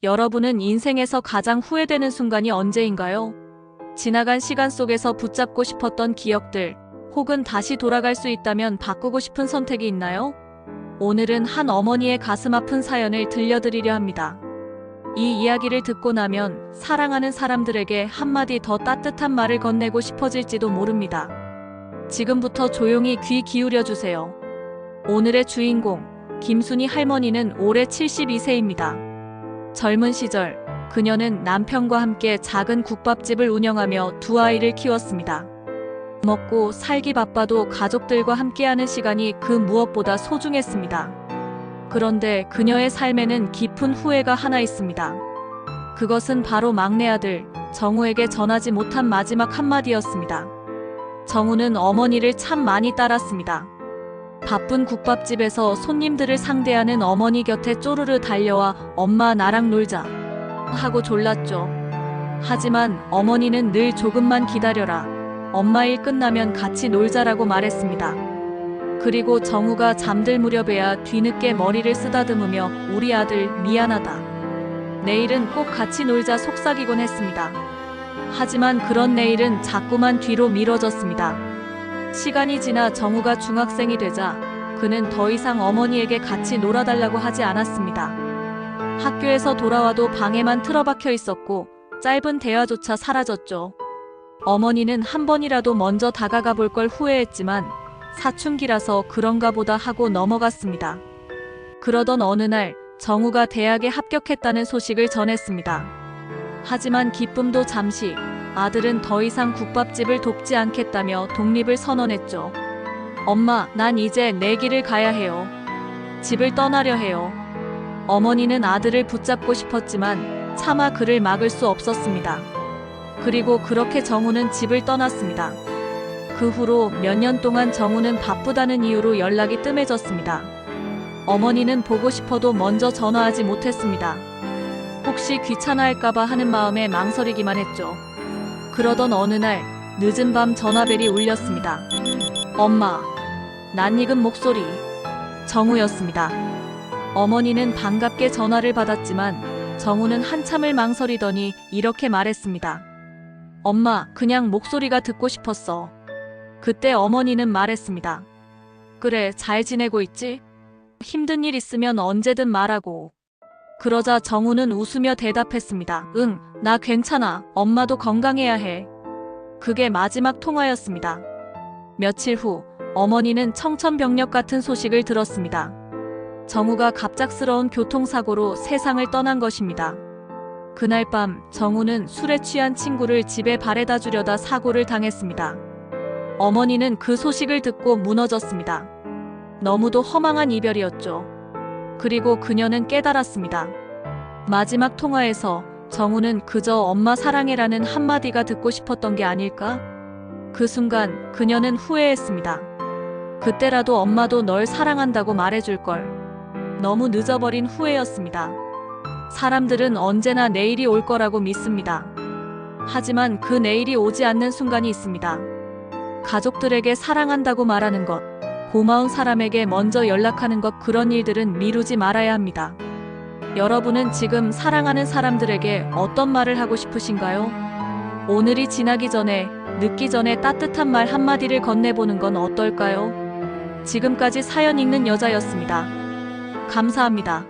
여러분은 인생에서 가장 후회되는 순간이 언제인가요? 지나간 시간 속에서 붙잡고 싶었던 기억들, 혹은 다시 돌아갈 수 있다면 바꾸고 싶은 선택이 있나요? 오늘은 한 어머니의 가슴 아픈 사연을 들려드리려 합니다. 이 이야기를 듣고 나면 사랑하는 사람들에게 한마디 더 따뜻한 말을 건네고 싶어질지도 모릅니다. 지금부터 조용히 귀 기울여 주세요. 오늘의 주인공, 김순희 할머니는 올해 72세입니다. 젊은 시절, 그녀는 남편과 함께 작은 국밥집을 운영하며 두 아이를 키웠습니다. 먹고 살기 바빠도 가족들과 함께하는 시간이 그 무엇보다 소중했습니다. 그런데 그녀의 삶에는 깊은 후회가 하나 있습니다. 그것은 바로 막내 아들, 정우에게 전하지 못한 마지막 한마디였습니다. 정우는 어머니를 참 많이 따랐습니다. 바쁜 국밥집에서 손님들을 상대하는 어머니 곁에 쪼르르 달려와 엄마 나랑 놀자 하고 졸랐죠. 하지만 어머니는 늘 조금만 기다려라. 엄마 일 끝나면 같이 놀자라고 말했습니다. 그리고 정우가 잠들 무렵에야 뒤늦게 머리를 쓰다듬으며 우리 아들 미안하다. 내일은 꼭 같이 놀자 속삭이곤 했습니다. 하지만 그런 내일은 자꾸만 뒤로 미뤄졌습니다. 시간이 지나 정우가 중학생이 되자 그는 더 이상 어머니에게 같이 놀아달라고 하지 않았습니다. 학교에서 돌아와도 방에만 틀어박혀 있었고 짧은 대화조차 사라졌죠. 어머니는 한 번이라도 먼저 다가가 볼 걸 후회했지만 사춘기라서 그런가 보다 하고 넘어갔습니다. 그러던 어느 날 정우가 대학에 합격했다는 소식을 전했습니다. 하지만 기쁨도 잠시, 아들은 더 이상 국밥집을 돕지 않겠다며 독립을 선언했죠. 엄마, 난 이제 내 길을 가야 해요. 집을 떠나려 해요. 어머니는 아들을 붙잡고 싶었지만 차마 그를 막을 수 없었습니다. 그리고 그렇게 정우는 집을 떠났습니다. 그 후로 몇 년 동안 정우는 바쁘다는 이유로 연락이 뜸해졌습니다. 어머니는 보고 싶어도 먼저 전화하지 못했습니다. 혹시 귀찮아할까봐 하는 마음에 망설이기만 했죠. 그러던 어느 날 늦은 밤 전화벨이 울렸습니다. 엄마, 낯익은 목소리. 정우였습니다. 어머니는 반갑게 전화를 받았지만 정우는 한참을 망설이더니 이렇게 말했습니다. 엄마, 그냥 목소리가 듣고 싶었어. 그때 어머니는 말했습니다. 그래, 잘 지내고 있지? 힘든 일 있으면 언제든 말하고. 그러자 정우는 웃으며 대답했습니다. 응, 나 괜찮아. 엄마도 건강해야 해. 그게 마지막 통화였습니다. 며칠 후 어머니는 청천벽력 같은 소식을 들었습니다. 정우가 갑작스러운 교통사고로 세상을 떠난 것입니다. 그날 밤 정우는 술에 취한 친구를 집에 바래다 주려다 사고를 당했습니다. 어머니는 그 소식을 듣고 무너졌습니다. 너무도 허망한 이별이었죠. 그리고 그녀는 깨달았습니다. 마지막 통화에서 정우는 그저 엄마 사랑해라는 한마디가 듣고 싶었던 게 아닐까? 그 순간 그녀는 후회했습니다. 그때라도 엄마도 널 사랑한다고 말해줄걸. 너무 늦어버린 후회였습니다. 사람들은 언제나 내일이 올 거라고 믿습니다. 하지만 그 내일이 오지 않는 순간이 있습니다. 가족들에게 사랑한다고 말하는 것, 고마운 사람에게 먼저 연락하는 것, 그런 일들은 미루지 말아야 합니다. 여러분은 지금 사랑하는 사람들에게 어떤 말을 하고 싶으신가요? 오늘이 지나기 전에, 늦기 전에 따뜻한 말 한마디를 건네보는 건 어떨까요? 지금까지 사연 읽는 여자였습니다. 감사합니다.